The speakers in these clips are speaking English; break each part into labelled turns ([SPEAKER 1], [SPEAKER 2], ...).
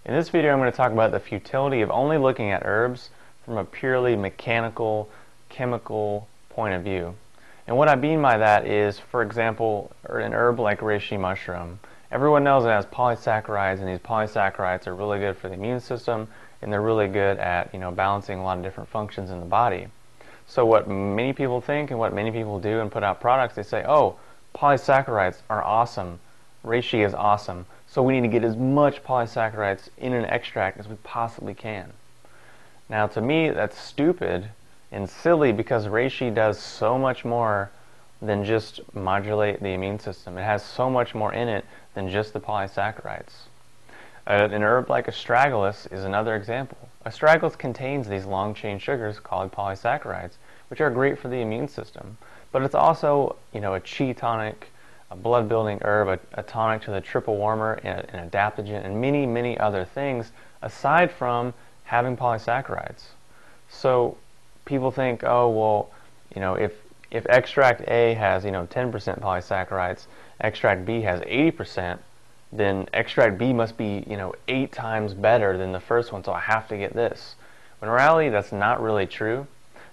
[SPEAKER 1] In this video, I'm going to talk about the futility of only looking at herbs from a purely mechanical, chemical point of view. And what I mean by that is, for example, an herb like reishi mushroom. Everyone knows it has polysaccharides, and these polysaccharides are really good for the immune system, and they're really good at, balancing a lot of different functions in the body. So what many people think and what many people do and put out products, they say, oh, polysaccharides are awesome. Reishi is awesome. So we need to get as much polysaccharides in an extract as we possibly can. Now, to me, that's stupid and silly because reishi does so much more than just modulate the immune system. It has so much more in it than just the polysaccharides. An herb like astragalus is another example. Astragalus contains these long-chain sugars called polysaccharides, which are great for the immune system. But it's also, a chi tonic, a blood-building herb, a tonic to the triple warmer, an adaptogen, and many, many other things aside from having polysaccharides. So people think, oh, well, if extract A has 10% polysaccharides, extract B has 80%, then extract B must be 8 times better than the first one, so I have to get this. When in reality, that's not really true.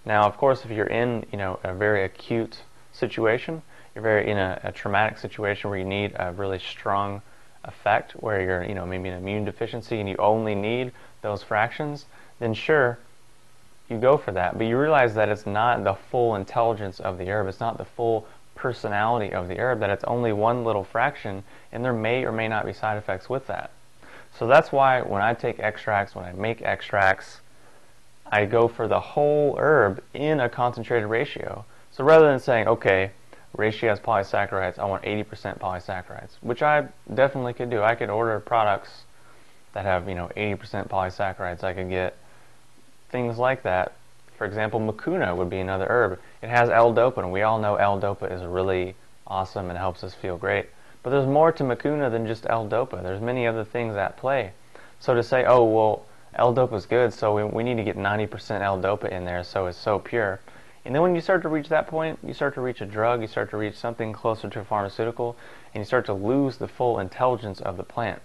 [SPEAKER 1] Now, of course, if you're in a very acute situation, you're in a traumatic situation where you need a really strong effect, where you're maybe an immune deficiency and you only need those fractions, then sure, you go for that. But you realize that it's not the full intelligence of the herb, it's not the full personality of the herb, that it's only one little fraction, and there may or may not be side effects with that. So that's why when I take extracts, when I make extracts, I go for the whole herb in a concentrated ratio. So rather than saying, okay, reishi has polysaccharides, I want 80% polysaccharides, which I definitely could do. I could order products that have 80% polysaccharides. I could get things like that. For example, mucuna would be another herb. It has L-dopa, and we all know L-dopa is really awesome and helps us feel great. But there's more to mucuna than just L-dopa. There's many other things at play. So to say, oh, well, L-dopa is good, so we need to get 90% L-dopa in there so it's so pure. And then when you start to reach that point, you start to reach a drug, you start to reach something closer to a pharmaceutical, and you start to lose the full intelligence of the plant.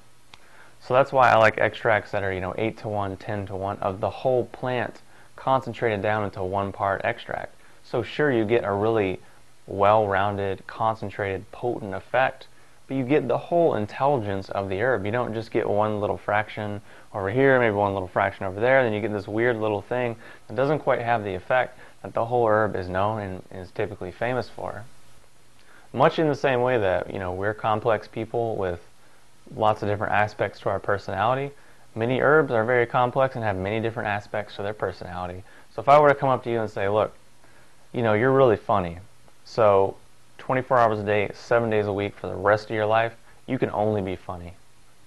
[SPEAKER 1] So that's why I like extracts that are 8 to 1, 10 to 1 of the whole plant concentrated down into one part extract. So sure, you get a really well-rounded, concentrated, potent effect, but you get the whole intelligence of the herb. You don't just get one little fraction over here, maybe one little fraction over there, then you get this weird little thing that doesn't quite have the effect that the whole herb is known and is typically famous for. Much in the same way that we're complex people with lots of different aspects to our personality, many herbs are very complex and have many different aspects to their personality. So if I were to come up to you and say, look, you're really funny, so 24 hours a day, 7 days a week for the rest of your life, you can only be funny.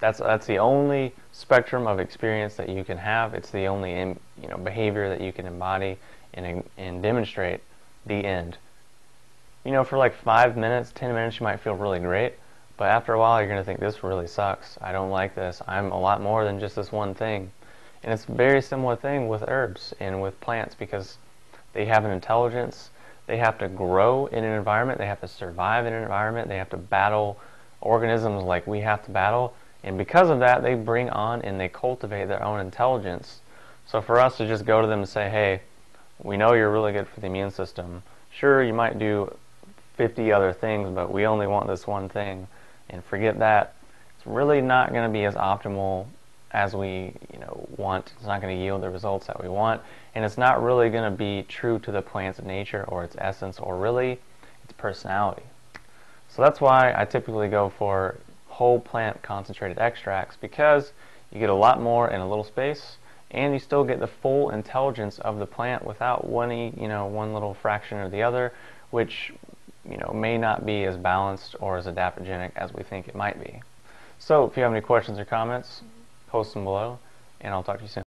[SPEAKER 1] That's the only spectrum of experience that you can have. It's the only behavior that you can embody and demonstrate. The end. For like 5 minutes, 10 minutes, you might feel really great, but after a while, you're going to think, this really sucks. I don't like this. I'm a lot more than just this one thing. And it's a very similar thing with herbs and with plants because they have an intelligence. They have to grow in an environment. They have to survive in an environment. They have to battle organisms like we have to battle. And because of that, they bring on and they cultivate their own intelligence. So for us to just go to them and say, hey, we know you're really good for the immune system. Sure, you might do 50 other things, but we only want this one thing. And forget that. It's really not going to be as optimal as we want. It's not going to yield the results that we want. And it's not really going to be true to the plant's nature or its essence or really its personality. So that's why I typically go for whole plant concentrated extracts, because you get a lot more in a little space and you still get the full intelligence of the plant without one little fraction or the other, which may not be as balanced or as adaptogenic as we think it might be. So if you have any questions or comments, post them below, and I'll talk to you soon.